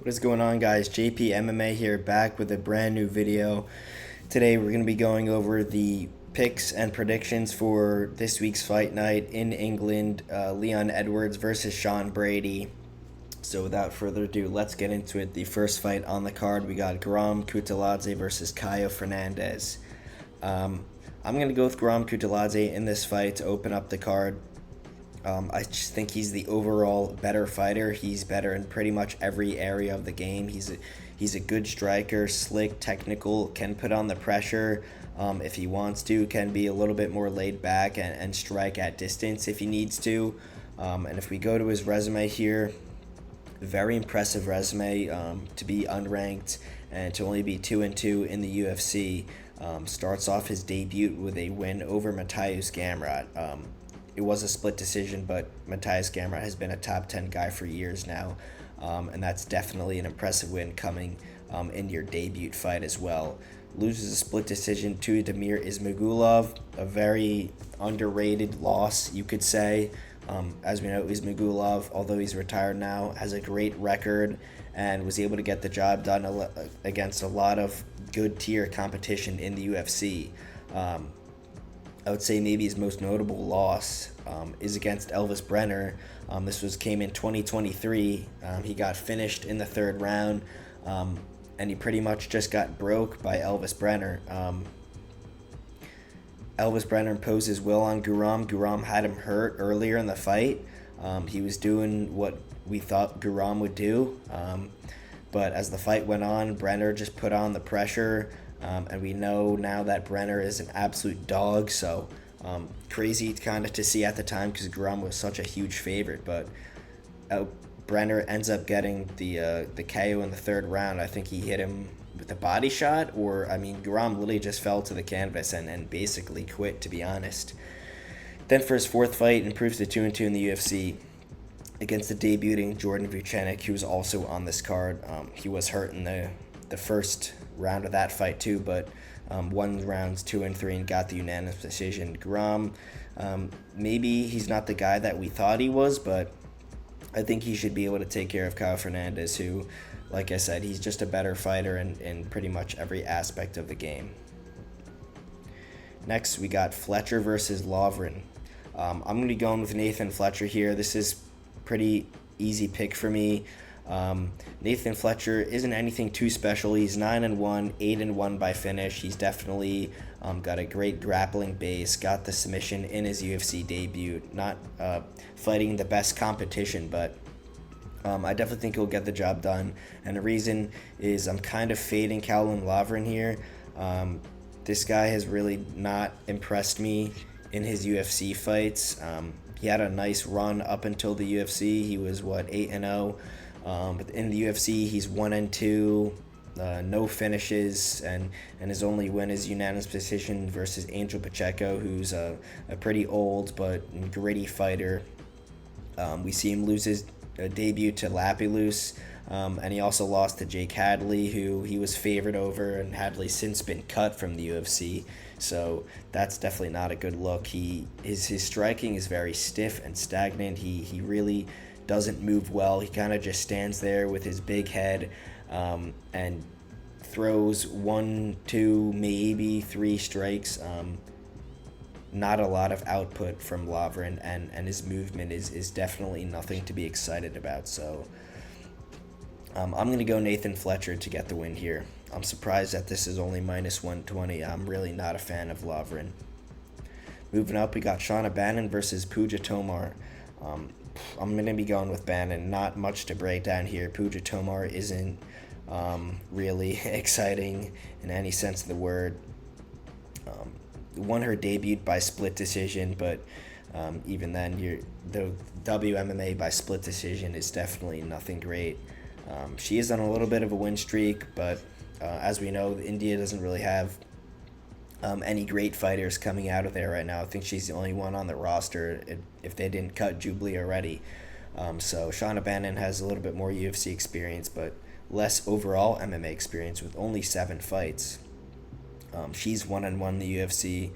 What is going on, guys? JP MMA here, back with a brand new video. Today we're going to be going over the picks and predictions for this week's fight night in England, Leon Edwards versus Sean Brady. So without further ado, let's get into it. The first fight on the card, we got Guram Kutateladze versus Caio Fernandez. I'm going to go with Guram Kutateladze in this fight to open up the card. I just think he's the overall better fighter. He's better in pretty much every area of the game. He's a good striker, slick, technical, can put on the pressure if he wants to, can be a little bit more laid back and strike at distance if he needs to. And if we go to his resume here, very impressive resume to be unranked and to only be 2-2 in the UFC. Starts off his debut with a win over Mateusz Gamrot. It was a split decision, but Mateusz Gamrot has been a top 10 guy for years now, and that's definitely an impressive win coming in your debut fight as well. Loses a split decision to Damir Ismagulov, a very underrated loss, you could say. As we know, Ismagulov, although he's retired now, has a great record and was able to get the job done against a lot of good tier competition in the UFC. I would say maybe his most notable loss is against Elvis Brenner. This came in 2023. He got finished in the third round, and he pretty much just got broke by Elvis Brenner. Elvis Brenner imposed his will on Guram. Guram had him hurt earlier in the fight. He was doing what we thought Guram would do, but as the fight went on, Brenner just put on the pressure. And we know now that Brenner is an absolute dog, so crazy kind of to see at the time because Guram was such a huge favorite. But Brenner ends up getting the KO in the third round. I think he hit him with a body shot, Guram literally just fell to the canvas and basically quit, to be honest. Then for his fourth fight, improves to 2-2 in the UFC against the debuting Jordan Vucenic, who was also on this card. He was hurt in the first round of that fight too, but won rounds 2 and 3 and got the unanimous decision. Guram, maybe he's not the guy that we thought he was, but I think he should be able to take care of Caio Fernandez, who, like I said, he's just a better fighter in pretty much every aspect of the game. Next, we got Fletcher versus Lovren. I'm going to be going with Nathan Fletcher here. This is pretty easy pick for me. Nathan Fletcher isn't anything too special. He's 9-1, 8-1 by finish. He's definitely got a great grappling base, got the submission in his UFC debut. Not fighting the best competition, but I definitely think he'll get the job done. And the reason is I'm kind of fading Calvin Lovren here. This guy has really not impressed me in his UFC fights. He had a nice run up until the UFC. He was 8-0. But in the UFC, he's 1-2, no finishes, and his only win is unanimous decision versus Angel Pacheco, who's a pretty old but gritty fighter. We see him lose his debut to Lapilus, and he also lost to Jake Hadley, who he was favored over, and Hadley's since been cut from the UFC. So that's definitely not a good look. His striking is very stiff and stagnant. He really doesn't move well. He kind of just stands there with his big head and throws 1, 2, maybe 3 strikes. Not a lot of output from Lovren, and his movement is definitely nothing to be excited about. So I'm going to go Nathan Fletcher to get the win here. I'm surprised that this is only -120. I'm really not a fan of Lovren. Moving up, we got Shauna Bannon versus Pooja Tomar. I'm going to be going with Bannon. Not much to break down here. Pooja Tomar isn't really exciting in any sense of the word. Won her debut by split decision, but even then, the WMMA by split decision is definitely nothing great. She is on a little bit of a win streak, but as we know, India doesn't really have any great fighters coming out of there right now. I think she's the only one on the roster if they didn't cut Jubilee already. So Shauna Bannon has a little bit more UFC experience, but less overall MMA experience with only 7 fights. She's 1-1 in the UFC.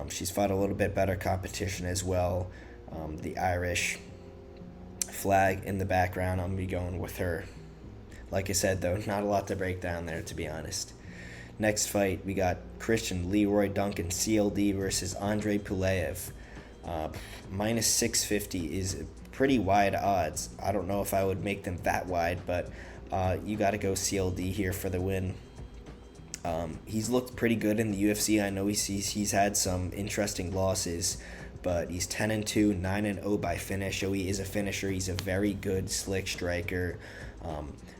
She's fought a little bit better competition as well. The Irish flag in the background, I'm going to be going with her. Like I said, though, not a lot to break down there, to be honest. Next fight, we got Christian Leroy Duncan CLD versus Andre Pulev. Uh, Minus 650 is pretty wide odds. I don't know if I would make them that wide, but you got to go CLD here for the win. He's looked pretty good in the UFC. I know he's had some interesting losses, but he's 10-2, 9-0 by finish. So he is a finisher. He's a very good, slick striker.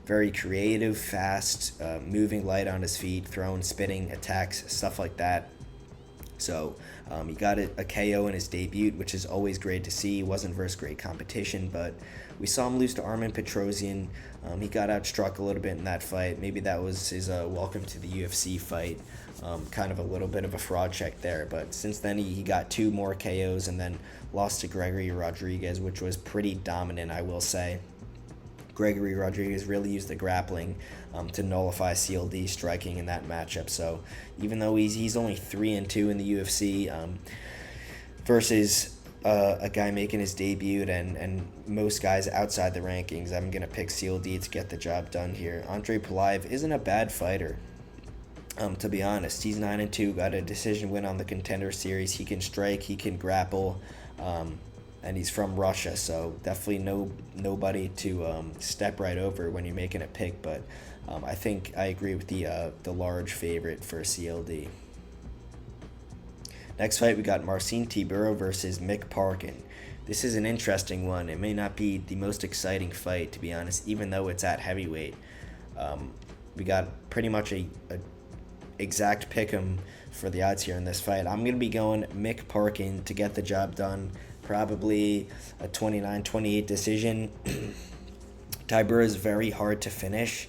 Very creative, fast, moving light on his feet, throwing, spinning, attacks, stuff like that. So he got a KO in his debut, which is always great to see. He wasn't versus great competition, but we saw him lose to Armen Petrosian. He got outstruck a little bit in that fight. Maybe that was his welcome to the UFC fight. Kind of a little bit of a fraud check there. But since then, he got 2 more KOs and then lost to Gregory Rodriguez, which was pretty dominant, I will say. Gregory Rodriguez really used the grappling to nullify CLD striking in that matchup. So even though he's only 3-2 in the UFC versus a guy making his debut and most guys outside the rankings, I'm going to pick CLD to get the job done here. Andre Pulev isn't a bad fighter. To be honest, he's 9-2, got a decision win on the Contender Series. He can strike, he can grapple. And he's from Russia, so definitely nobody to step right over when you're making a pick. But I think I agree with the large favorite for CLD. Next fight, we got Marcin Tybura versus Mick Parkin. This is an interesting one. It may not be the most exciting fight, to be honest, even though it's at heavyweight. We got pretty much a exact pick'em for the odds here in this fight. I'm going to be going Mick Parkin to get the job done. Probably a 29-28 decision. Tybura is very hard to finish,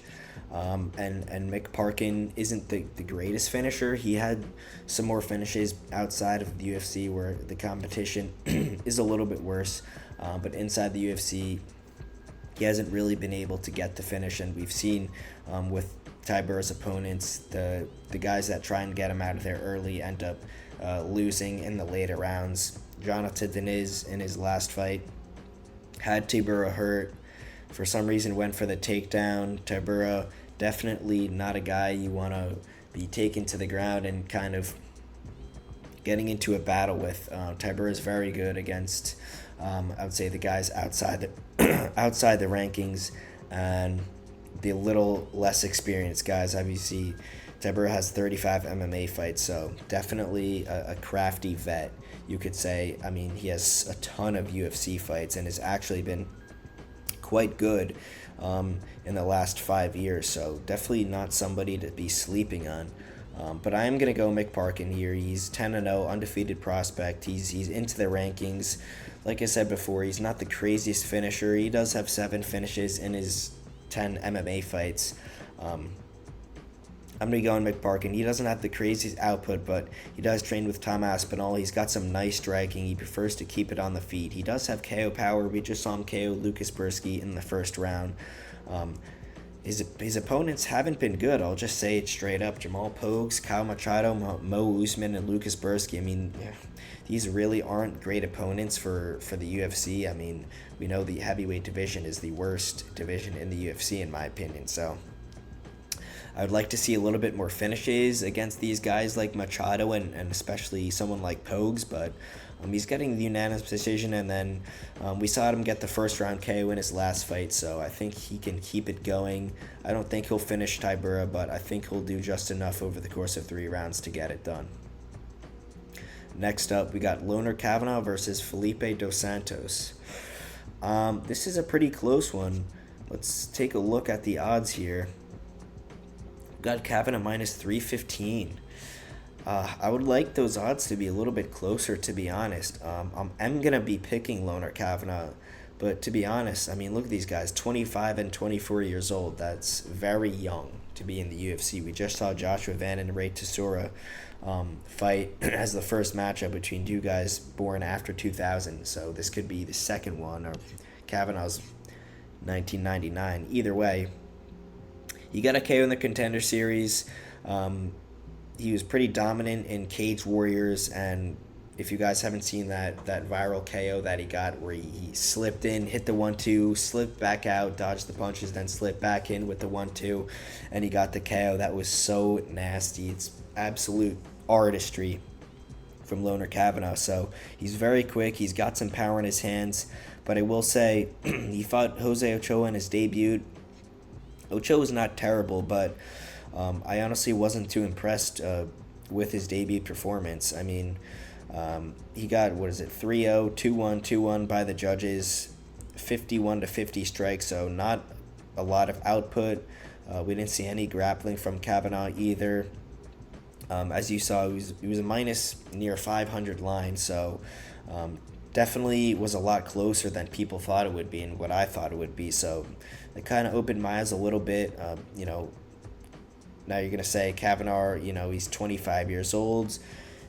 and Mick Parkin isn't the greatest finisher. He had some more finishes outside of the UFC where the competition is a little bit worse, but inside the UFC, he hasn't really been able to get the finish, and we've seen with Tybura's opponents, the guys that try and get him out of there early end up losing in the later rounds. Jonathan Deniz in his last fight had Tybura hurt. For some reason went for the takedown. Tybura definitely not a guy you want to be taken to the ground and kind of getting into a battle with. Tybura is very good against, I would say, the guys outside the outside the rankings and the little less experienced guys. Obviously, Tybura has 35 MMA fights, so definitely a crafty vet, you could say. I mean, he has a ton of UFC fights and has actually been quite good in the last 5 years, so definitely not somebody to be sleeping on. But I am going to go Mick Parkin here. He's 10-0, undefeated prospect. He's into the rankings. Like I said before, he's not the craziest finisher. He does have 7 finishes in his 10 MMA fights. I'm going to go on Mick Parkin. He doesn't have the craziest output, but he does train with Tom Aspinall. He's got some nice striking. He prefers to keep it on the feet. He does have KO power. We just saw him KO Lucas Bursky in the first round. His opponents haven't been good. I'll just say it straight up. Jamal Pogues, Kyle Machado, Mo Usman, and Lucas Bursky. I mean, these really aren't great opponents for the UFC. I mean, we know the heavyweight division is the worst division in the UFC, in my opinion. So I would like to see a little bit more finishes against these guys like Machado and especially someone like Pogues, but he's getting the unanimous decision, and then we saw him get the first round KO in his last fight, so I think he can keep it going. I don't think he'll finish Tybura, but I think he'll do just enough over the course of 3 rounds to get it done. Next up, we got Loner Kavanaugh versus Felipe Dos Santos. This is a pretty close one. Let's take a look at the odds here. Got Kavanaugh minus 315. I would like those odds to be a little bit closer, to be honest. I'm going to be picking Loner Kavanaugh, but to be honest, I mean, look at these guys, 25 and 24 years old. That's very young to be in the UFC. We just saw Joshua Van and Ray Tesora fight as the first matchup between 2 guys born after 2000, so this could be the second one, or Kavanaugh's 1999. Either way, he got a KO in the Contender Series. He was pretty dominant in Cage Warriors and if you guys haven't seen that viral KO that he got, where he slipped in, hit the 1-2, slipped back out, dodged the punches, then slipped back in with the 1-2, and he got the KO. That was so nasty. It's absolute artistry from Loner Kavanaugh. So he's very quick. He's got some power in his hands. But I will say, he fought Jose Ochoa in his debut. Ochoa was not terrible, but I honestly wasn't too impressed with his debut performance. I mean, he got, 3-0, 2-1, 2-1 by the judges, 51-50 strikes, so not a lot of output. We didn't see any grappling from Kavanaugh either. As you saw, he was a minus near 500 line, so definitely was a lot closer than people thought it would be and what I thought it would be. So it kind of opened my eyes a little bit. Now you're going to say Kavanaugh, he's 25 years old.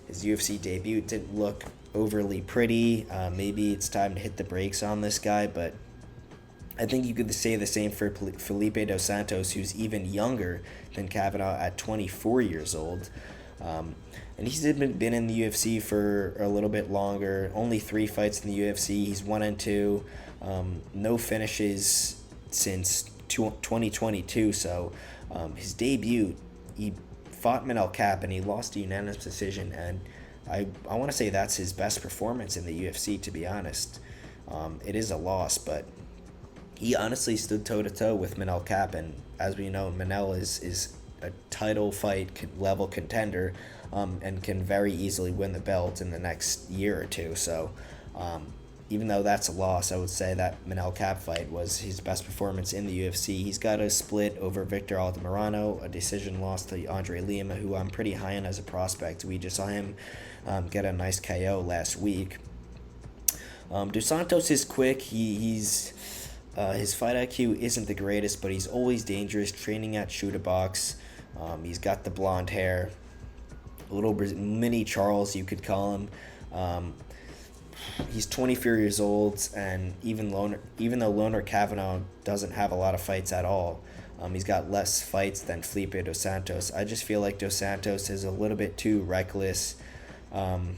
His UFC debut didn't look overly pretty. Maybe it's time to hit the brakes on this guy, but I think you could say the same for Felipe Dos Santos, who's even younger than Kavanaugh at 24 years old. And he's been in the UFC for a little bit longer. Only 3 fights in the UFC. He's 1-2. No finishes since 2022. So his debut, he fought Manel Kape and he lost a unanimous decision. And I want to say that's his best performance in the UFC, to be honest. It is a loss, but he honestly stood toe-to-toe with Manel Kape. And as we know, Manel is a title fight level contender, and can very easily win the belt in the next year or two. So even though that's a loss, I would say that Manel Kape fight was his best performance in the UFC. He's got a split over Victor Altamirano, a decision loss to Andre Lima, who I'm pretty high on as a prospect. We just saw him get a nice KO last week. Dos Santos is quick. He's his fight IQ isn't the greatest, but he's always dangerous, training at Shooter Box. He's got the blonde hair, a little mini Charles, you could call him. He's 24 years old, and even though Loner Kavanaugh doesn't have a lot of fights at all, he's got less fights than Felipe Dos Santos. I just feel like Dos Santos is a little bit too reckless, and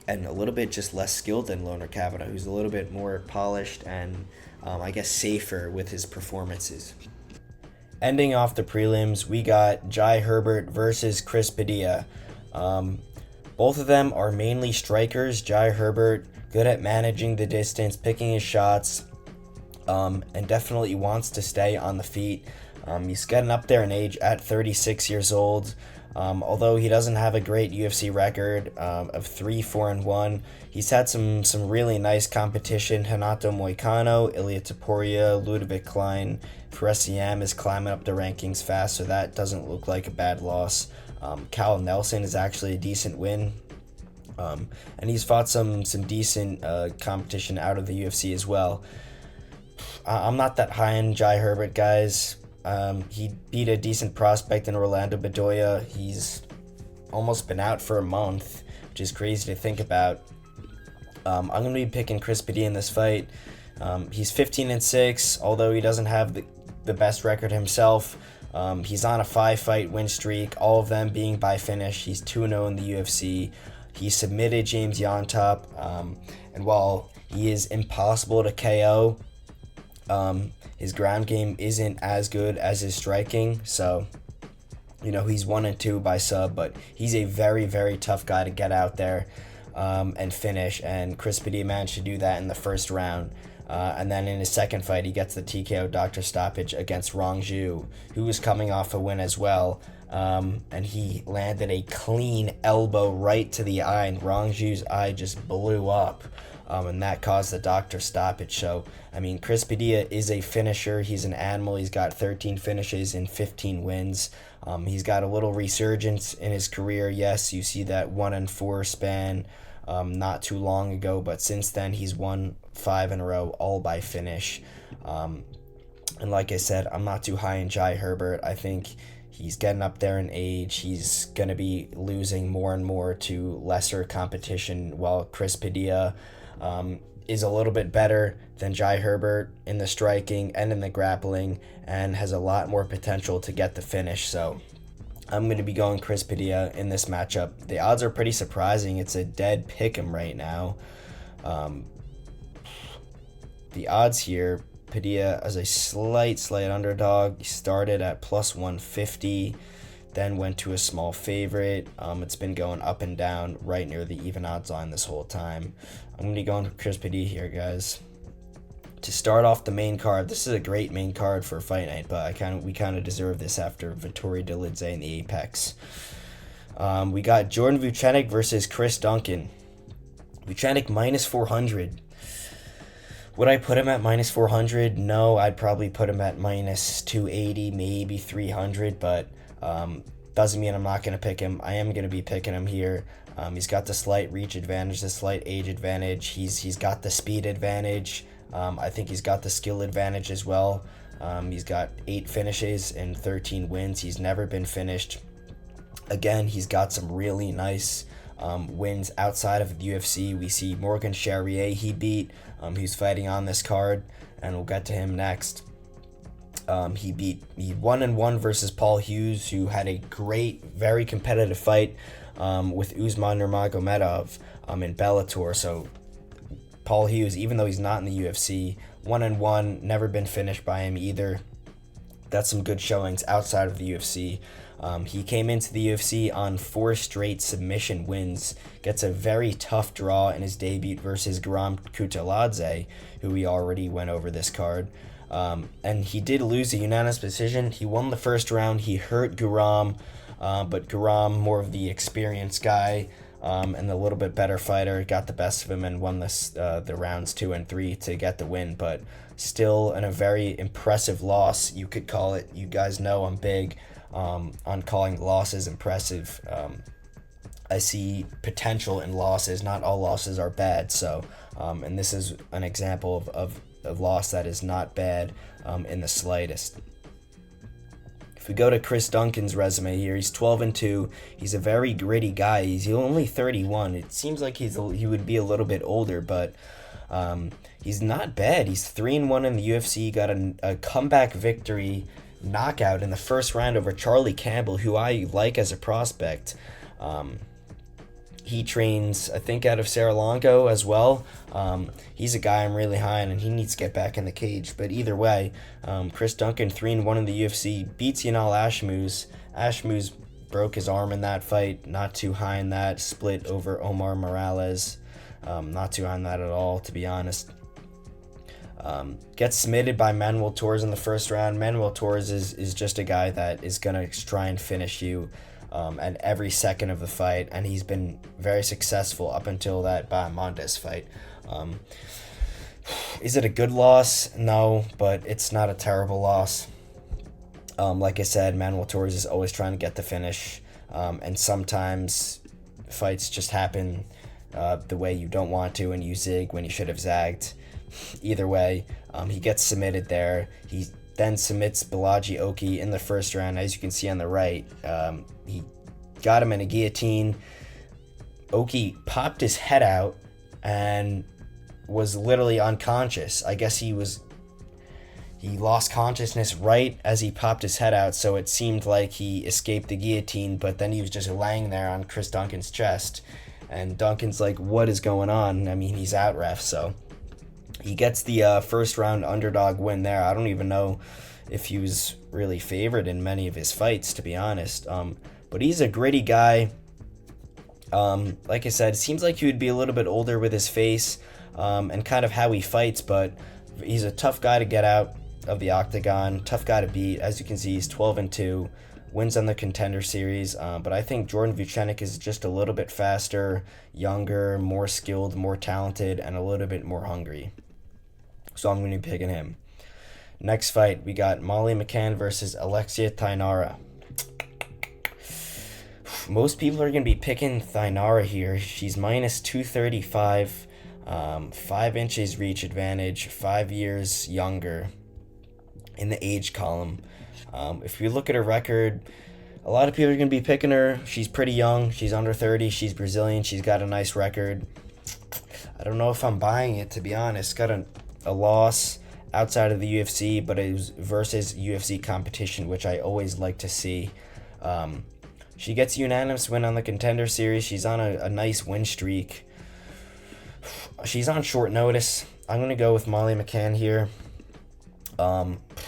a little bit just less skilled than Loner Kavanaugh, who's a little bit more polished and I guess safer with his performances. Ending off the prelims, we got Jai Herbert versus Chris Padilla. Both of them are mainly strikers. Jai Herbert, good at managing the distance, picking his shots, and definitely wants to stay on the feet. He's getting up there in age at 36 years old. Although he doesn't have a great UFC record of 3-4-1, he's had some really nice competition. Renato Moicano, Ilia Topuria, Ludovic Klein, Fares Yam is climbing up the rankings fast, so that doesn't look like a bad loss. Cal Nelson is actually a decent win. And he's fought some decent competition out of the UFC as well. I'm not that high on Jai Herbert, guys. He beat a decent prospect in Orlando Bedoya. He's almost been out for a month, which is crazy to think about. I'm going to be picking Chris Padilla in this fight. He's 15-6, although he doesn't have the best record himself. He's on a 5-fight win streak, all of them being by finish. He's 2-0 in the UFC. He submitted James Yontop, and while he is impossible to KO, his ground game isn't as good as his striking, so he's 1-2 by sub, but he's a very, very tough guy to get out there and finish, and Chris Padilla managed to do that in the first round. And then in his second fight, he gets the TKO doctor stoppage against Rong Zhu, who was coming off a win as well, and he landed a clean elbow right to the eye, and Rong Zhu's eye just blew up. And that caused the doctor stoppage. So, Chris Padilla is a finisher. He's an animal. He's got 13 finishes and 15 wins. He's got a little resurgence in his career. Yes, you see that 1-4 span not too long ago, but since then he's won 5 in a row, all by finish. And like I said, I'm not too high in Jai Herbert. I think he's getting up there in age. He's going to be losing more and more to lesser competition, while Chris Padilla is a little bit better than Jai Herbert in the striking and in the grappling, and has a lot more potential to get the finish. So I'm going to be going Chris Padilla in this matchup. The odds are pretty surprising. It's a dead pick'em right now. Um, the odds here, Padilla as a slight underdog. He started at plus 150, then went to a small favorite. It's been going up and down right near the even odds line this whole time. I'm going to be going with Chris Padilla here, guys. To start off the main card, this is a great main card for Fight Night, but we kind of deserve this after Vettori Delidze in the Apex. We got Jordan Vucenic versus Chris Duncan. Vucenic minus 400. Would I put him at minus 400? No, I'd probably put him at minus 280, maybe 300, but doesn't mean I'm not going to pick him. I am going to be picking him here. He's got the slight reach advantage, the slight age advantage. He's got the speed advantage. I think he's got the skill advantage as well. He's got 8 finishes and 13 wins. He's never been finished. Again, he's got some really nice wins outside of the UFC. We see Morgan Charrier he beat. He's fighting on this card, and we'll get to him next. He 1-1 versus Paul Hughes, who had a great, very competitive fight with Usman Nurmagomedov in Bellator. So Paul Hughes, even though he's not in the UFC, 1-1, never been finished by him either. That's some good showings outside of the UFC. He came into the UFC on 4 straight submission wins, gets a very tough draw in his debut versus Guram Kutaladze, who we already went over this card. And he did lose a unanimous decision. He won the first round. He hurt Guram, but Guram, more of the experienced guy, and a little bit better fighter, got the best of him and won the rounds 2 and 3 to get the win. But still, in a very impressive loss, you could call it. You guys know I'm big on calling losses impressive. I see potential in losses. Not all losses are bad. So, and this is an example of a loss that is not bad in the slightest. If we go to Chris Duncan's resume here, he's 12-2. He's a very gritty guy. He's only 31. It seems like he would be a little bit older, but he's not bad. He's 3-1 in the UFC. He got a comeback victory knockout in the first round over Charlie Campbell, who I like as a prospect. He trains, I think, out of Sri-Lanka as well. He's a guy I'm really high on, and he needs to get back in the cage. But either way, Chris Duncan, 3-1 in the UFC, beats Yanal Ashmouz. Ashmouz broke his arm in that fight. Not too high in that. Split over Omar Morales. Not too high on that at all, to be honest. Gets submitted by Manuel Torres in the first round. Manuel Torres is just a guy that is going to try and finish you at every second of the fight, and he's been very successful up until that Bahamondes fight. Is it a good loss? No, but it's not a terrible loss. Like I said, Manuel Torres is always trying to get the finish, and sometimes fights just happen the way you don't want to, and you zig when you should have zagged. Either way, he gets submitted there. He then submits Balaji Oki in the first round. As you can see on the right, he got him in a guillotine. Oki popped his head out and was literally unconscious. I guess he lost consciousness right as he popped his head out, so it seemed like he escaped the guillotine, but then he was just laying there on Chris Duncan's chest. And Duncan's like, what is going on? I mean, he's out, ref, so he gets the first round underdog win there. I don't even know if he was really favored in many of his fights, to be honest. But he's a gritty guy. Like I said, it seems like he would be a little bit older with his face and kind of how he fights, but he's a tough guy to get out of the octagon, tough guy to beat. As you can see, he's 12-2, wins on the Contender Series, but I think Jordan Vucenic is just a little bit faster, younger, more skilled, more talented, and a little bit more hungry. So I'm going to be picking him. Next fight, we got Molly McCann versus Alexia Tainara. Most people are going to be picking Tainara here. She's minus 235, 5 inches reach advantage, 5 years younger in the age column. If you look at her record, a lot of people are going to be picking her. She's pretty young. She's under 30. She's Brazilian. She's got a nice record. I don't know if I'm buying it, to be honest. Got a loss outside of the UFC, but it was versus UFC competition, which I always like to see. She gets a unanimous win on the Contender Series. She's on a nice win streak. She's on short notice. I'm going to go with Molly McCann here.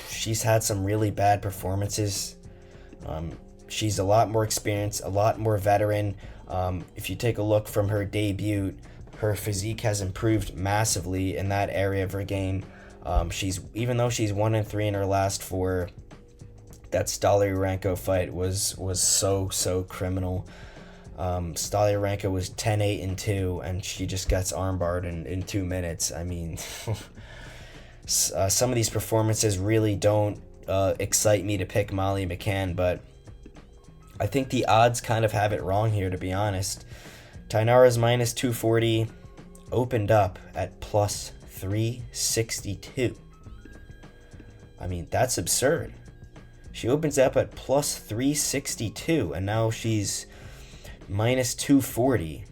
She's had some really bad performances. She's a lot more experienced, a lot more veteran. If you take a look from her debut, her physique has improved massively in that area of her game. Even though she's 1-3 in her last 4, that Stolyarenko fight was so criminal. Stolyarenko was 10-8-2, and she just gets armbarred in 2 minutes. I mean, some of these performances really don't excite me to pick Molly McCann, but I think the odds kind of have it wrong here, to be honest. Tainara's minus 240 opened up at plus 362. I mean, that's absurd. She opens up at plus 362, and now she's minus 240.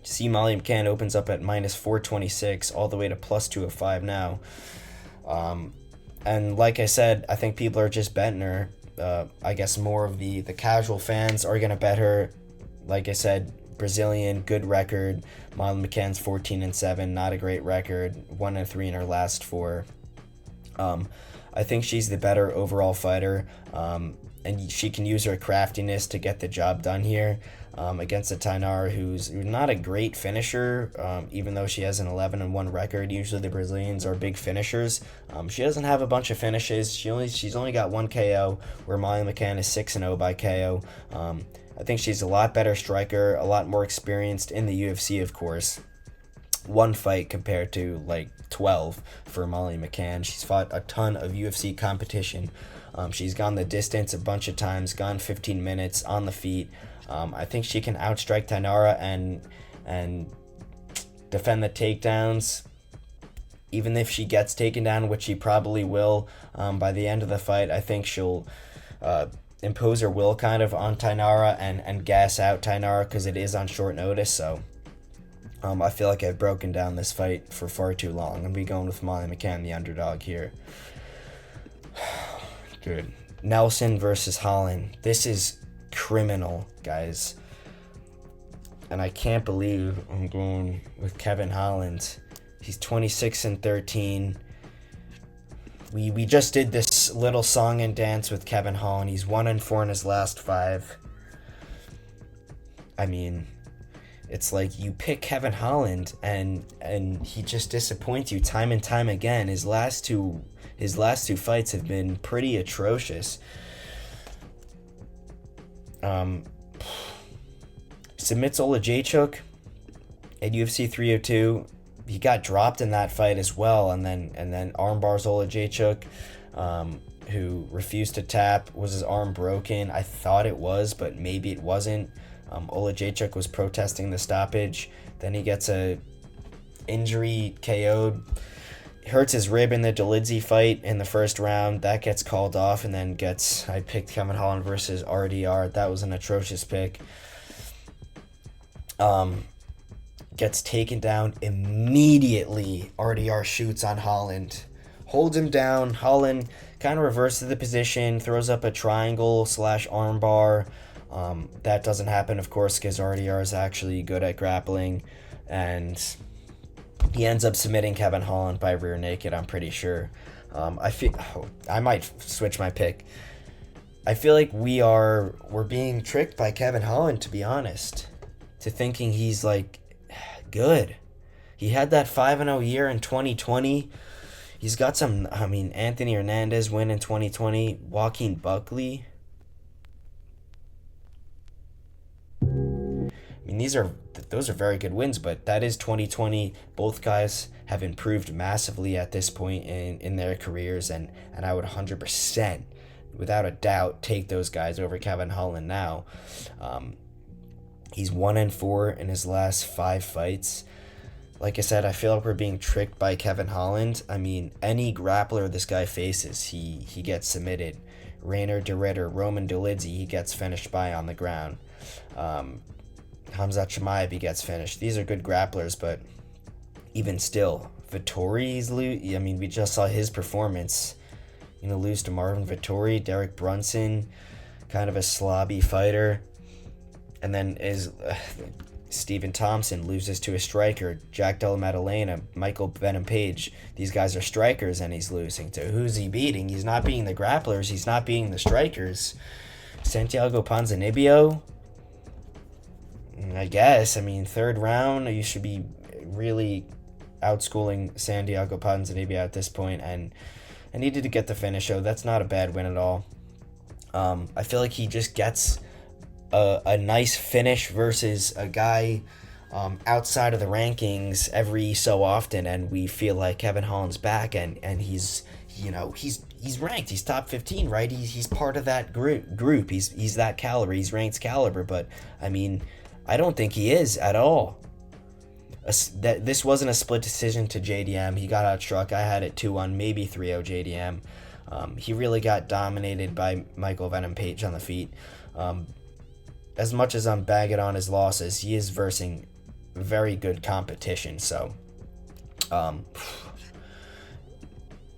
See, Molly McCann opens up at minus 426, all the way to plus 205 now. And like I said, I think people are just betting her. I guess more of the casual fans are going to bet her. Like I said, Brazilian, good record. Molly McCann's 14-7, not a great record. 1-3 in her last 4. I think she's the better overall fighter, and she can use her craftiness to get the job done here against a Tainara who's not a great finisher, even though she has an 11-1 record. Usually the Brazilians are big finishers. She doesn't have a bunch of finishes. She's only got 1 KO, where Molly McCann is 6-0 by KO. I think she's a lot better striker, a lot more experienced in the UFC, of course. 1 fight compared to like 12 for Molly McCann. She's fought a ton of UFC competition. She's gone the distance a bunch of times, gone 15 minutes on the feet. I think she can outstrike Tainara and defend the takedowns. Even if she gets taken down, which she probably will by the end of the fight, I think she'll impose her will kind of on Tainara and gas out Tainara because it is on short notice. So I feel like I've broken down this fight for far too long. I'm going to be going with Molly McCann, the underdog here. Good. Nelson versus Holland. This is criminal, guys. And I can't believe I'm going with Kevin Holland. He's 26-13. We just did this little song and dance with Kevin Holland. He's 1-4 in his last 5. I mean, it's like you pick Kevin Holland and he just disappoints you time and time again. His last two fights have been pretty atrocious. Submits Olajaychuk at UFC 302. He got dropped in that fight as well, and then armbars Olajaychuk, who refused to tap. Was his arm broken? I thought it was, but maybe it wasn't. Olajaychuk was protesting the stoppage. Then he gets a injury, KO'd. Hurts his rib in the Dolidze fight in the first round. That gets called off, and then I picked Kevin Holland versus RDR. That was an atrocious pick. Gets taken down immediately. RDR shoots on Holland. Holds him down. Holland kind of reverses the position, throws up a triangle / armbar. That doesn't happen, of course, because RDR is actually good at grappling. And he ends up submitting Kevin Holland by rear naked, I'm pretty sure. I might switch my pick. I feel like we're being tricked by Kevin Holland, to be honest, to thinking he's like good. He had that 5-0 year in 2020. He's got some, Anthony Hernandez win in 2020, Joaquin Buckley. Those are very good wins, but that is 2020. Both guys have improved massively at this point in their careers, and I would 100%, without a doubt, take those guys over Kevin Holland now. He's 1-4 in his last 5 fights. Like I said, I feel like we're being tricked by Kevin Holland. Any grappler this guy faces, he gets submitted. Rainer de Ritter, Roman Dolidze, he gets finished by on the ground. Khamzat Chimaev, he gets finished. These are good grapplers, but even still, Vettori's we just saw his performance. Lose to Marvin Vettori, Derek Brunson. kind of a slobby fighter. And then Stephen Thompson loses to a striker, Jack Della Maddalena, Michael Venom Page. These guys are strikers, and he's losing to. Who's he beating? He's not beating the grapplers. He's not beating the strikers. Santiago Ponzinibbio? I guess. I mean, third round, you should be really outschooling Santiago Ponzinibbio at this point, and I needed to get the finish, so that's not a bad win at all. I feel like he just gets a nice finish versus a guy outside of the rankings every so often, and we feel like Kevin Holland's back, and he's ranked. He's top 15, right? He's part of that group. He's that caliber. He's ranked caliber, but I mean, I don't think he is at all. This wasn't a split decision to JDM. He got outstruck. I had it 2-1, maybe 3-0 JDM. He really got dominated by Michael Venom Page on the feet. As much as I'm bagging on his losses, he is versing very good competition. So,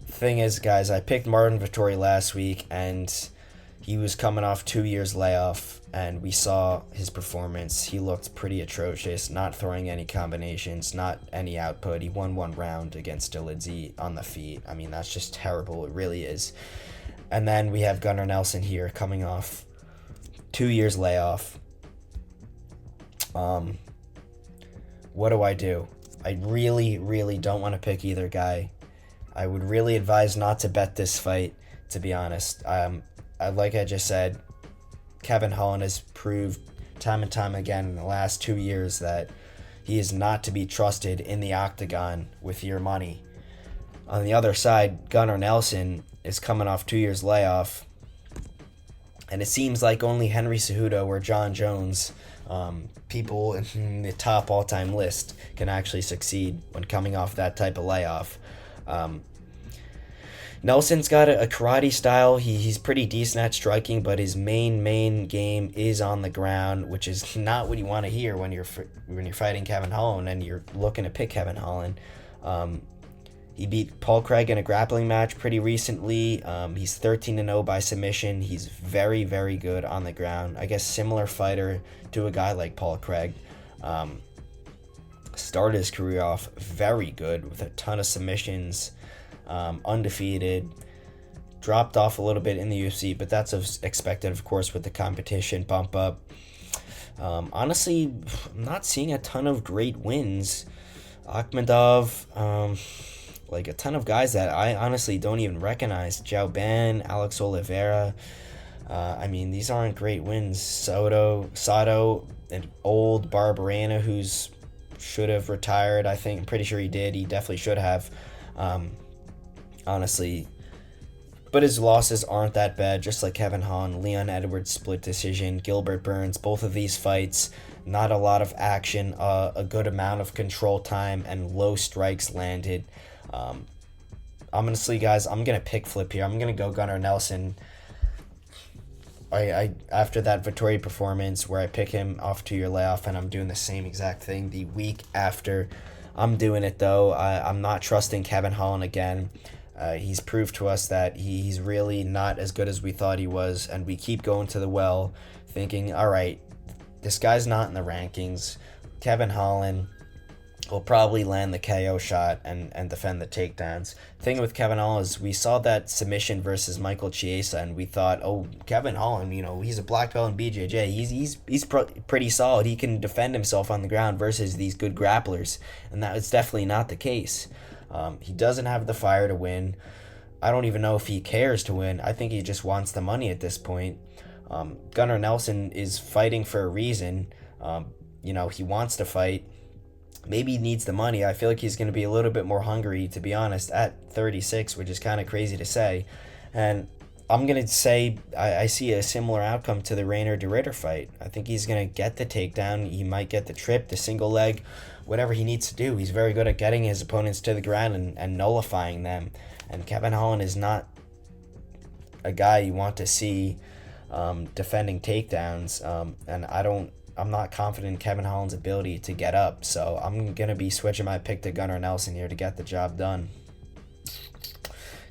thing is, guys, I picked Martin Vettori last week, and he was coming off 2 years layoff, and we saw his performance. He looked pretty atrocious, not throwing any combinations, not any output. He won one round against Stilidze on the feet. I mean, that's just terrible. It really is. And then we have Gunnar Nelson here coming off 2 years layoff. What do? I really, really don't want to pick either guy. I would really advise not to bet this fight, to be honest. Like I just said, Kevin Holland has proved time and time again in the last 2 years that he is not to be trusted in the octagon with your money. On the other side, Gunnar Nelson is coming off 2 years layoff, and it seems like only Henry Cejudo or John Jones, people in the top all-time list, can actually succeed when coming off that type of layoff. Nelson's got a karate style. He's pretty decent at striking, but his main game is on the ground, which is not what you want to hear when you're fighting Kevin Holland and you're looking to pick Kevin Holland. He beat Paul Craig in a grappling match pretty recently. He's 13-0 by submission. He's very, very good on the ground. I guess similar fighter to a guy like Paul Craig. Started his career off very good with a ton of submissions. Undefeated, dropped off a little bit in the UFC, but that's expected, of course, with the competition bump up. Honestly, I'm not seeing a ton of great wins. Akhmedov, like a ton of guys that I honestly don't even recognize. Zhao Ban, Alex Oliveira. I mean, these aren't great wins. Sato, an old Barberena who's should have retired. I'm pretty sure he did. He definitely should have. Honestly, but his losses aren't that bad, just like Kevin Holland. Leon Edwards split decision, Gilbert Burns, both of these fights, not a lot of action, a good amount of control time, and low strikes landed. Honestly, guys, I'm gonna pick flip here. I'm gonna go Gunnar Nelson. I after that Vettori performance where I pick him off 2 year layoff, and I'm doing the same exact thing the week after. I'm doing it though. I'm not trusting Kevin Holland again. He's proved to us that he's really not as good as we thought he was, and we keep going to the well thinking, all right, this guy's not in the rankings. Kevin Holland will probably land the KO shot and defend the takedowns. Thing with Kevin Holland is we saw that submission versus Michael Chiesa, and we thought, oh, Kevin Holland, he's a black belt in BJJ. He's pretty solid. He can defend himself on the ground versus these good grapplers, and that is definitely not the case. He doesn't have the fire to win. I don't even know if he cares to win. I think he just wants the money at this point. Gunnar Nelson is fighting for a reason. He wants to fight. Maybe he needs the money. I feel like he's going to be a little bit more hungry, to be honest, at 36, which is kind of crazy to say. And I'm going to say I see a similar outcome to the Rainer de Ritter fight. I think he's going to get the takedown. He might get the trip, the single leg, whatever he needs to do. He's very good at getting his opponents to the ground and nullifying them. And Kevin Holland is not a guy you want to see defending takedowns. And I'm not confident in Kevin Holland's ability to get up. So I'm going to be switching my pick to Gunnar Nelson here to get the job done.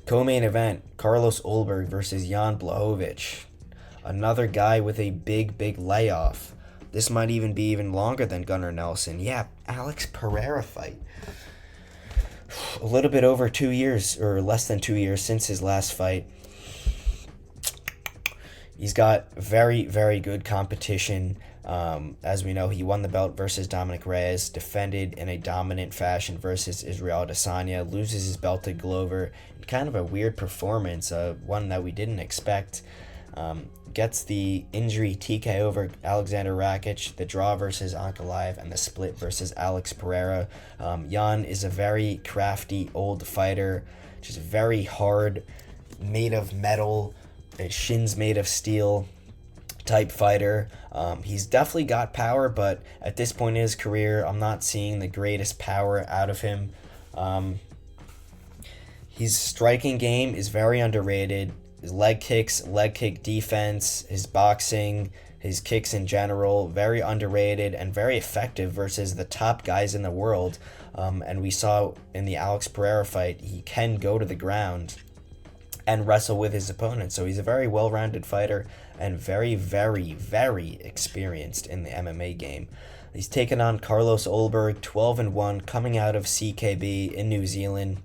Co-main event, Carlos Ulberg versus Jan Blachowicz. Another guy with a big layoff. This might even be even longer than Gunnar Nelson. Yeah, Alex Pereira fight. A little bit over 2 years, or less than 2 years since his last fight. He's got very good competition. As we know, he won the belt versus Dominic Reyes, defended in a dominant fashion versus Israel Adesanya, loses his belt to Glover. Kind of a weird performance, one that we didn't expect. Gets the injury TK over Alexander Rakic, the draw versus Ankalaev, and the split versus Alex Pereira. Jan is a very crafty old fighter, just very hard, made of metal, shins made of steel type fighter. He's definitely got power, but at this point in his career, I'm not seeing the greatest power out of him. His striking game is very underrated. His leg kick defense, his boxing, his kicks in general, very underrated and very effective versus the top guys in the world. And we saw in the Alex Pereira fight, he can go to the ground and wrestle with his opponent. So he's a very well-rounded fighter and very experienced in the MMA game. He's taken on Carlos Ulberg, 12-1, coming out of CKB in New Zealand.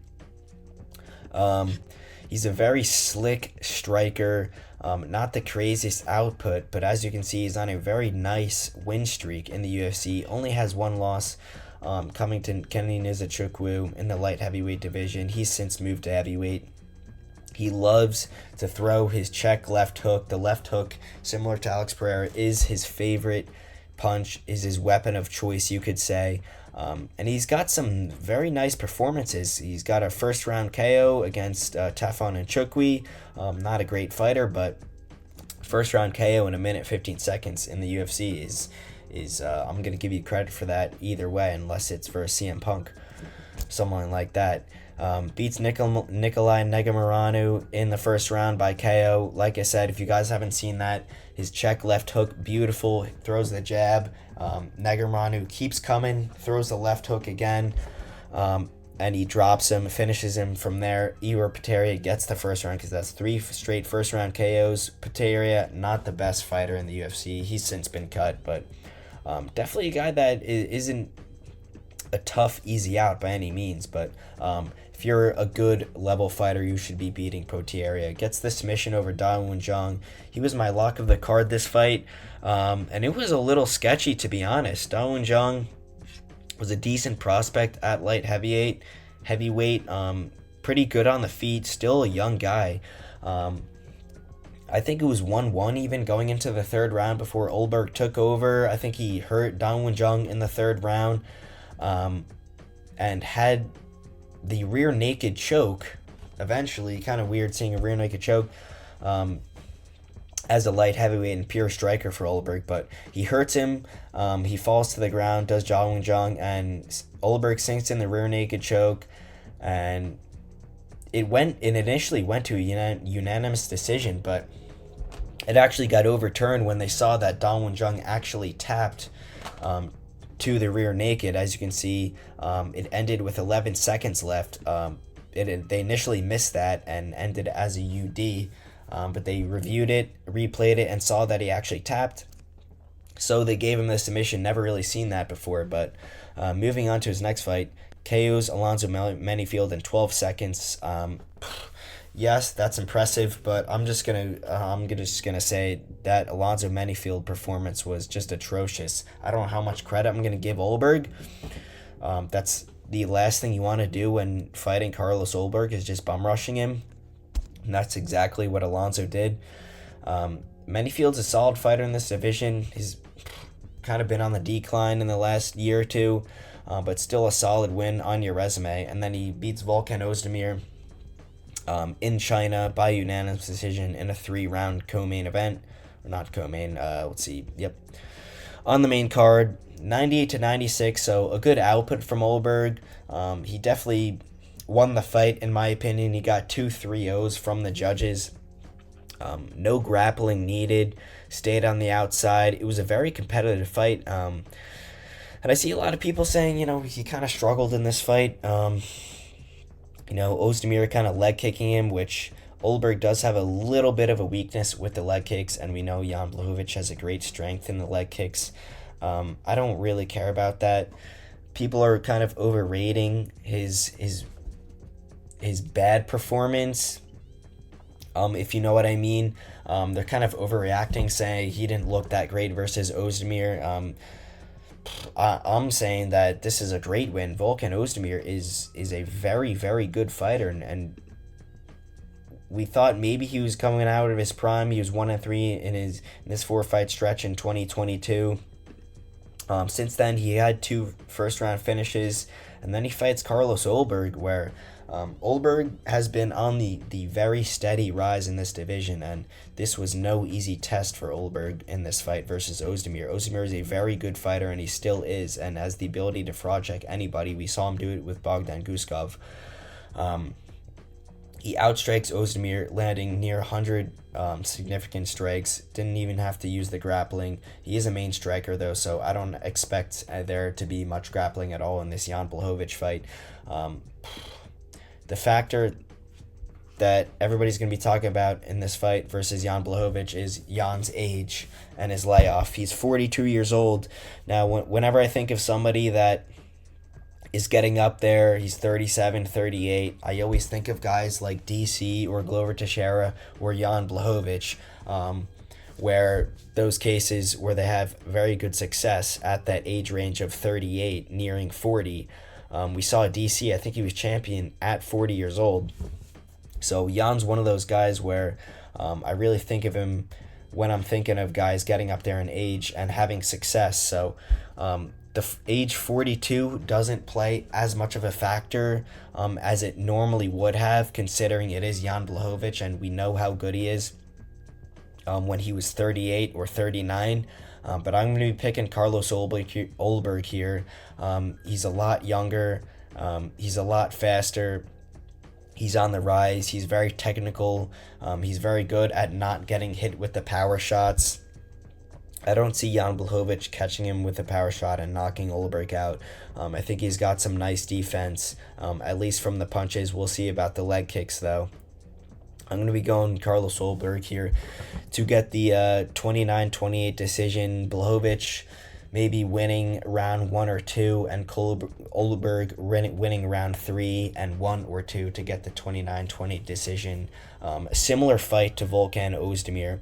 He's a very slick striker, not the craziest output, but as you can see, he's on a very nice win streak in the UFC. Only has one loss, coming to Kenny Nzechukwu in the light heavyweight division. He's since moved to heavyweight. He loves to throw his check left hook. The left hook, similar to Alex Pereira, is his favorite punch, is his weapon of choice, you could say. And he's got some very nice performances. He's got a first-round KO against Tafon Nchukwi. Not a great fighter, but first-round KO in 1:15 in the UFC is I'm going to give you credit for that either way, unless it's for a CM Punk, someone like that. Beats Nikolai Negumereanu in the first round by KO. Like I said, if you guys haven't seen that, his check left hook, beautiful, throws the jab. Negumereanu keeps coming, throws the left hook again, and he drops him, finishes him from there. Igor Peteria gets the first round because that's 3 straight first round KOs. Peteria, not the best fighter in the UFC. He's since been cut, but definitely a guy that isn't a tough, easy out by any means, but if you're a good level fighter, you should be beating Potiera. Gets the submission over Dawoon Jung. He was my lock of the card this fight, and it was a little sketchy, to be honest. Dawoon Jung was a decent prospect at light heavyweight, pretty good on the feet, still a young guy. I think it was 1-1 even going into the third round before Ulberg took over. I think he hurt Dawoon Jung in the third round. And had the rear naked choke eventually. Kind of weird seeing a rear naked choke as a light heavyweight and pure striker for Ulberg, but he hurts him. He falls to the ground, does Dawoon Jung, and Ulberg sinks in the rear naked choke, and it initially went to a unanimous decision, but it actually got overturned when they saw that Dawoon Jung actually tapped to the rear naked. As you can see, it ended with 11 seconds left. They initially missed that and ended as a UD, but they reviewed it, replayed it, and saw that he actually tapped. So they gave him the submission. Never really seen that before, but moving on to his next fight, KOs Alonzo Menifield in 12 seconds. Yes, that's impressive, but I'm just gonna say that Alonzo Menifield performance was just atrocious. I don't know how much credit I'm gonna give Ulberg. That's the last thing you want to do when fighting Carlos Ulberg, is just bum rushing him, and that's exactly what Alonzo did. Menifield's a solid fighter in this division. He's kind of been on the decline in the last year or two, but still a solid win on your resume. And then he beats Volkan Ozdemir in China by unanimous decision in a 3-round co-main event. Or not co-main, on the main card, 98-96, so a good output from Ulberg. He definitely won the fight, in my opinion. He got 2 3-0s from the judges. No grappling needed, stayed on the outside. It was a very competitive fight. And I see a lot of people saying, he kind of struggled in this fight. Ozdemir kind of leg kicking him, which Olberg does have a little bit of a weakness with the leg kicks, and we know Jan Blachowicz has a great strength in the leg kicks. I don't really care about that. People are kind of overrating his bad performance. If you know what I mean. They're kind of overreacting, saying he didn't look that great versus Ozdemir. I'm saying that this is a great win. Volkan Ozdemir is a very, very good fighter, and we thought maybe he was coming out of his prime. He was 1-3 in this 4-fight stretch in 2022. Since then, he had 2 first-round finishes, and then he fights Carlos Olberg, where Olberg has been on the very steady rise in this division, and this was no easy test for Olberg in this fight versus Ozdemir. Ozdemir is a very good fighter, and he still is, and has the ability to fraud check anybody. We saw him do it with Bogdan Guskov. He outstrikes Ozdemir, landing near 100 significant strikes. Didn't even have to use the grappling. He is a main striker, though, so I don't expect there to be much grappling at all in this Jan Blachowicz fight. The factor that everybody's going to be talking about in this fight versus Jan Blachowicz is Jan's age and his layoff. He's 42 years old. Now, whenever I think of somebody that is getting up there, he's 37, 38, I always think of guys like DC or Glover Teixeira or Jan Blachowicz, where those cases where they have very good success at that age range of 38, nearing 40. We saw DC, I think he was champion at 40 years old. So Jan's one of those guys where I really think of him when I'm thinking of guys getting up there in age and having success. So age 42 doesn't play as much of a factor as it normally would have, considering it is Jan Blachowicz, and we know how good he is when he was 38 or 39. But I'm going to be picking Carlos Olberg here. He's a lot younger. He's a lot faster. He's on the rise. He's very technical. He's very good at not getting hit with the power shots. I don't see Jan Blachowicz catching him with a power shot and knocking Olberg out. I think he's got some nice defense, at least from the punches. We'll see about the leg kicks, though. I'm going to be going Carlos Olberg here to get the 29-28 decision. Blachowicz maybe winning round 1 or 2, and Olberg winning round 3 and 1 or 2 to get the 29-28 decision. A similar fight to Volkan Ozdemir.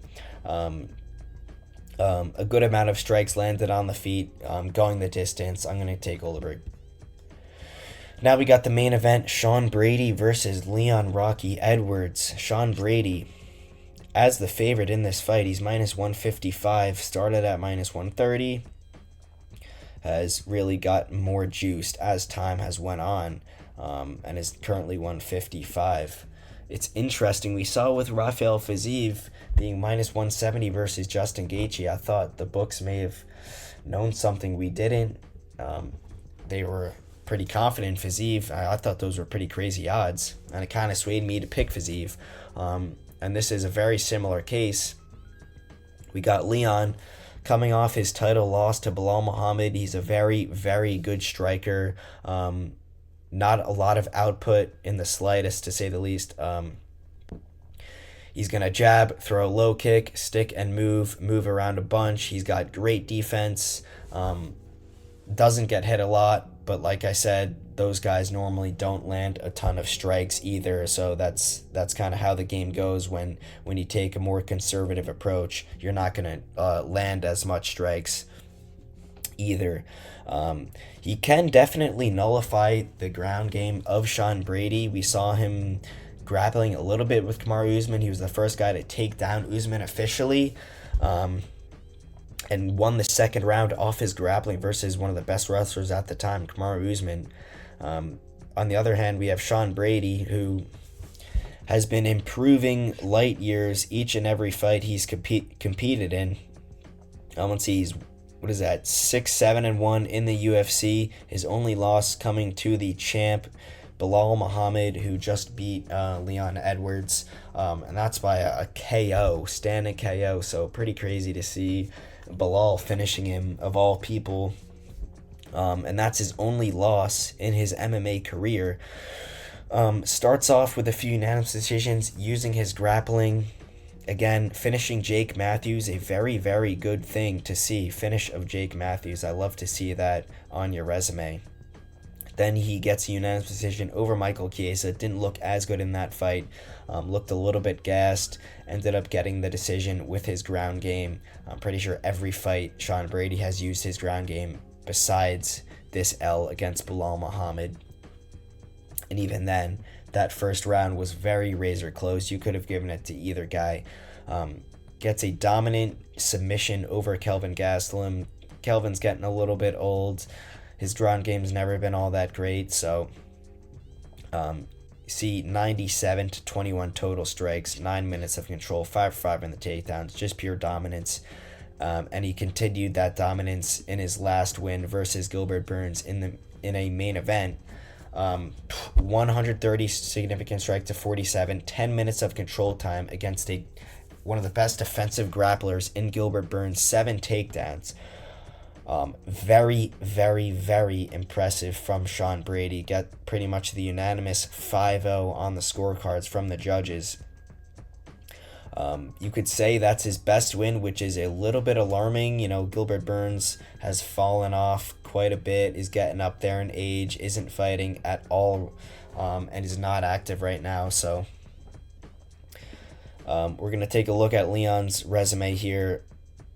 A good amount of strikes landed on the feet, going the distance. I'm going to take Olberg. Now we got the main event, Sean Brady versus Leon Rocky Edwards. Sean Brady, as the favorite in this fight, he's minus 155, started at minus 130, has really got more juiced as time has went on, and is currently 155. It's interesting, we saw with Rafael Fiziev being minus 170 versus Justin Gaethje. I thought the books may have known something we didn't. They were pretty confident in Fiziev. I thought those were pretty crazy odds, and it kind of swayed me to pick Fiziev. And this is a very similar case. We got Leon coming off his title loss to Bilal Muhammad. He's a very, very good striker. Not a lot of output in the slightest, to say the least. He's going to jab, throw a low kick, stick and move around a bunch. He's got great defense. Doesn't get hit a lot, but like I said, those guys normally don't land a ton of strikes either, so that's kind of how the game goes when you take a more conservative approach. You're not going to land as much strikes either. He can definitely nullify the ground game of Sean Brady. We saw him grappling a little bit with Kamaru Usman. He was the first guy to take down Usman officially, and won the second round off his grappling versus one of the best wrestlers at the time, Kamaru Usman. On the other hand, we have Sean Brady, who has been improving light years each and every fight he's competed in. Let's see, he's 6-7-1 in the UFC. His only loss coming to the champ, Bilal Muhammad, who just beat Leon Edwards, and that's by a KO, standing KO. So pretty crazy to see Bilal finishing him, of all people, and that's his only loss in his MMA career. Starts off with a few unanimous decisions using his grappling. Again, finishing Jake Matthews, a very, very good thing to see. Finish of Jake Matthews. I love to see that on your resume. Then he gets a unanimous decision over Michael Chiesa. Didn't look as good in that fight. Looked a little bit gassed. Ended up getting the decision with his ground game. I'm pretty sure every fight Sean Brady has used his ground game besides this L against Bilal Muhammad. And even then, that first round was very razor close. You could have given it to either guy. Gets a dominant submission over Kelvin Gastelum. Kelvin's getting a little bit old. His ground game's never been all that great. So, see 97 to 21 total strikes, 9 minutes of control, 5 for 5 in the takedowns, just pure dominance. And he continued that dominance in his last win versus Gilbert Burns in a main event. 130 significant strike to 47, 10 minutes of control time against one of the best defensive grapplers in Gilbert Burns, 7 takedowns. Very, very, very impressive from Sean Brady. Got pretty much the unanimous 5-0 on the scorecards from the judges. You could say that's his best win, which is a little bit alarming. Gilbert Burns has fallen off quite a bit, is getting up there in age, isn't fighting at all, and is not active right now. So we're going to take a look at Leon's resume here.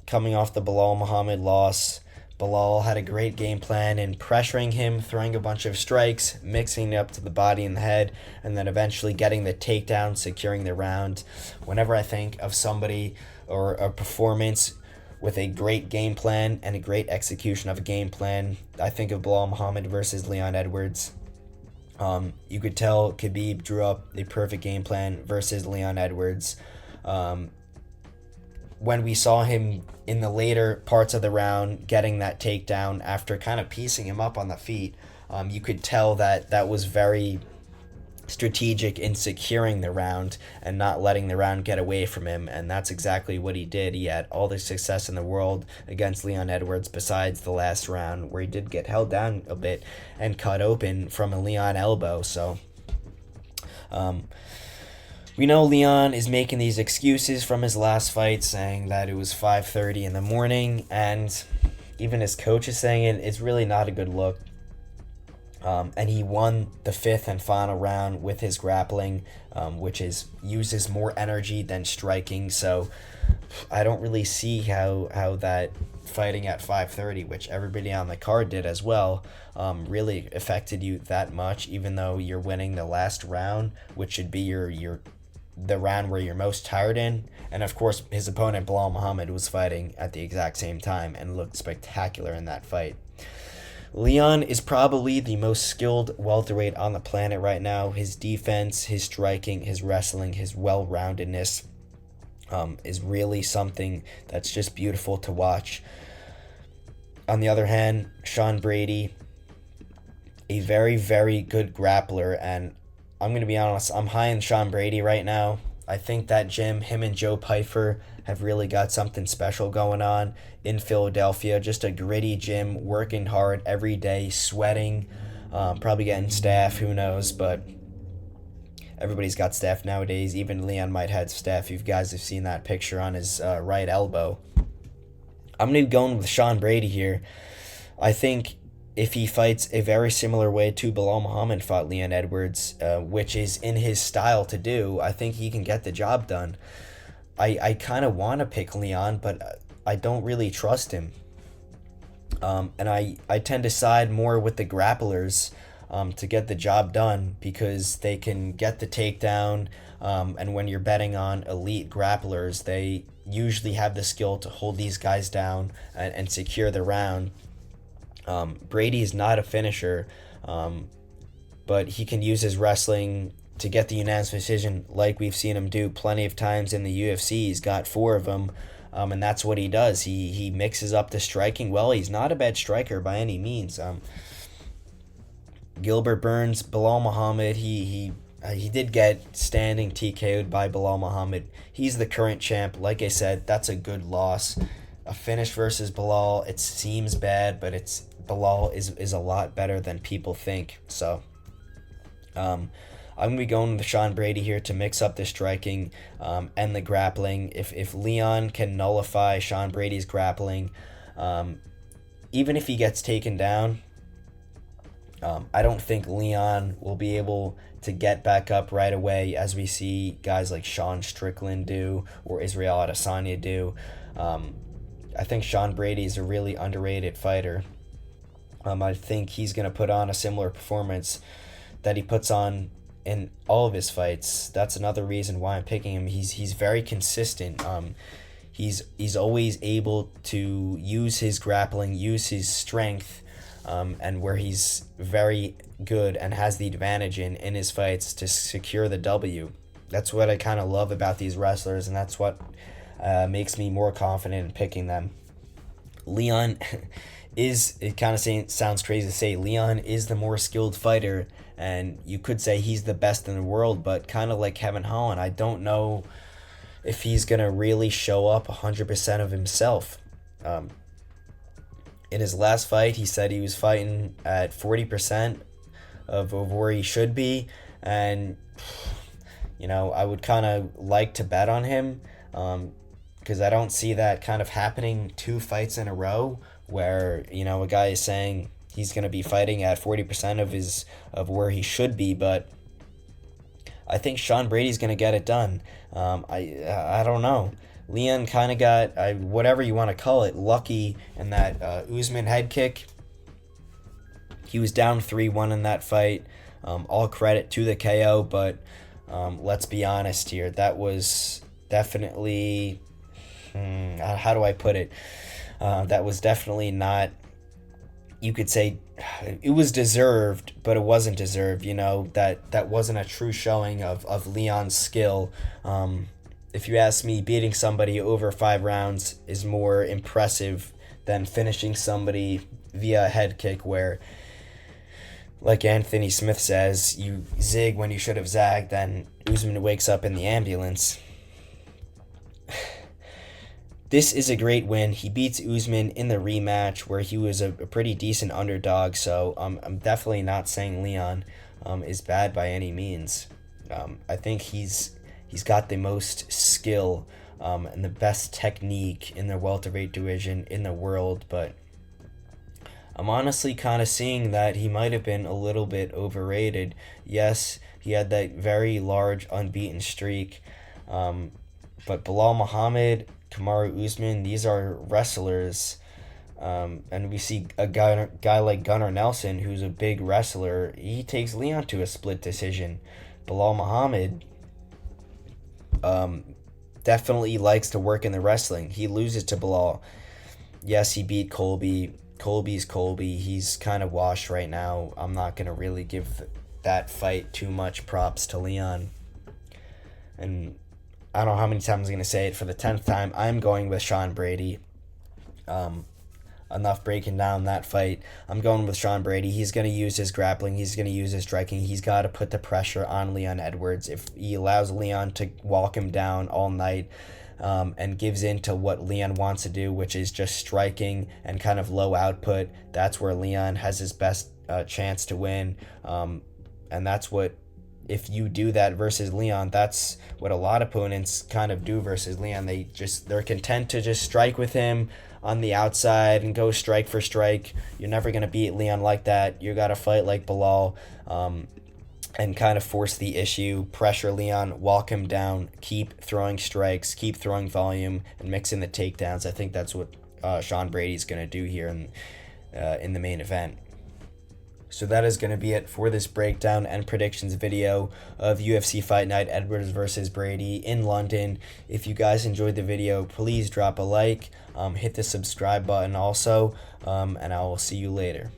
Coming off the Bilal Muhammad loss, Bilal had a great game plan in pressuring him, throwing a bunch of strikes, mixing it up to the body and the head, and then eventually getting the takedown, securing the round. Whenever I think of somebody or a performance with a great game plan and a great execution of a game plan, I think of Bilal Muhammad versus Leon Edwards. You could tell Khabib drew up the perfect game plan versus Leon Edwards. When we saw him in the later parts of the round getting that takedown after kind of piecing him up on the feet, you could tell that was very strategic in securing the round and not letting the round get away from him, and that's exactly what he did. He had all the success in the world against Leon Edwards besides the last round where he did get held down a bit and cut open from a Leon elbow. So we know Leon is making these excuses from his last fight, saying that it was 5:30 in the morning, and even his coach is saying it's really not a good look. And he won the 5th and final round with his grappling, which uses more energy than striking. So I don't really see how that fighting at 5:30, which everybody on the card did as well, really affected you that much, even though you're winning the last round, which should be the round where you're most tired in. And of course, his opponent, Bilal Muhammad, was fighting at the exact same time and looked spectacular in that fight. Leon is probably the most skilled welterweight on the planet right now. His defense, his striking, his wrestling, his well-roundedness is really something that's just beautiful to watch. On the other hand, Sean Brady, a very, very good grappler, and I'm going to be honest, I'm high on Sean Brady right now. I think that gym, him and Joe Pyfer, have really got something special going on in Philadelphia. Just a gritty gym, working hard every day, sweating, probably getting staff, who knows, but everybody's got staff nowadays. Even Leon might have staff. You guys have seen that picture on his right elbow. I'm going to be going with Sean Brady here. I think if he fights a very similar way to Bilal Muhammad fought Leon Edwards, which is in his style to do, I think he can get the job done. I kind of want to pick Leon, but I don't really trust him. And I tend to side more with the grapplers to get the job done because they can get the takedown. And when you're betting on elite grapplers, they usually have the skill to hold these guys down and secure the round. Brady is not a finisher, but he can use his wrestling to get the unanimous decision like we've seen him do plenty of times in the UFC. He's got 4 of them, and that's what he does. He mixes up the striking well. He's not a bad striker by any means. Gilbert Burns, Bilal Muhammad, he did get standing TKO'd by Bilal Muhammad. He's the current champ. Like I said, that's a good loss. A finish versus Bilal, it seems bad, but Bilal is a lot better than people think. So, I'm going to be going with Sean Brady here to mix up the striking and the grappling. If Leon can nullify Sean Brady's grappling, even if he gets taken down, I don't think Leon will be able to get back up right away, as we see guys like Sean Strickland do or Israel Adesanya do. I think Sean Brady is a really underrated fighter. I think he's going to put on a similar performance that he puts on in all of his fights. That's another reason why I'm picking him. He's very consistent. He's always able to use his grappling, use his strength, and where he's very good and has the advantage in his fights to secure the W. That's what I kind of love about these wrestlers, and that's what makes me more confident in picking them. Leon is, it kind of sounds crazy to say, Leon is the more skilled fighter, and you could say he's the best in the world, but kind of like Kevin Holland, I don't know if he's going to really show up 100% of himself. In his last fight, he said he was fighting at 40% of where he should be, and I would kind of like to bet on him, because I don't see that kind of happening 2 fights in a row where a guy is saying he's going to be fighting at 40% of where he should be. But I think Sean Brady's going to get it done. I don't know. Leon kind of got, whatever you want to call it, lucky in that Usman head kick. He was down 3-1 in that fight. All credit to the KO, but let's be honest here. That was definitely, how do I put it? That was definitely not, you could say, it was deserved, but it wasn't deserved. That wasn't a true showing of Leon's skill. If you ask me, beating somebody over 5 rounds is more impressive than finishing somebody via a head kick where, like Anthony Smith says, you zig when you should have zagged, then Usman wakes up in the ambulance. This is a great win. He beats Usman in the rematch where he was a pretty decent underdog, so I'm definitely not saying Leon is bad by any means. I think he's got the most skill and the best technique in the welterweight division in the world, but I'm honestly kind of seeing that he might have been a little bit overrated. Yes, he had that very large unbeaten streak, but Bilal Muhammad, Kamaru Usman, these are wrestlers, and we see a guy like Gunnar Nelson, who's a big wrestler. He takes Leon to a split decision. Bilal Muhammad definitely likes to work in the wrestling. He loses to Bilal. Yes, he beat Colby. Colby's Colby. He's kind of washed right now. I'm not going to really give that fight too much props to Leon. And I don't know how many times I'm going to say it. For the 10th time, I'm going with Sean Brady. Enough breaking down that fight. I'm going with Sean Brady. He's going to use his grappling. He's going to use his striking. He's got to put the pressure on Leon Edwards. If he allows Leon to walk him down all night and gives in to what Leon wants to do, which is just striking and kind of low output, that's where Leon has his best chance to win. And that's what, if you do that versus Leon, that's what a lot of opponents kind of do versus Leon. They're content to just strike with him on the outside and go strike for strike. You're never going to beat Leon like that. You got to fight like Bilal and kind of force the issue, pressure Leon, walk him down, keep throwing strikes, keep throwing volume, and mix in the takedowns. I think that's what Sean Brady's going to do here in the main event. So that is going to be it for this breakdown and predictions video of UFC Fight Night Edwards versus Brady in London. If you guys enjoyed the video, please drop a like, hit the subscribe button also, and I will see you later.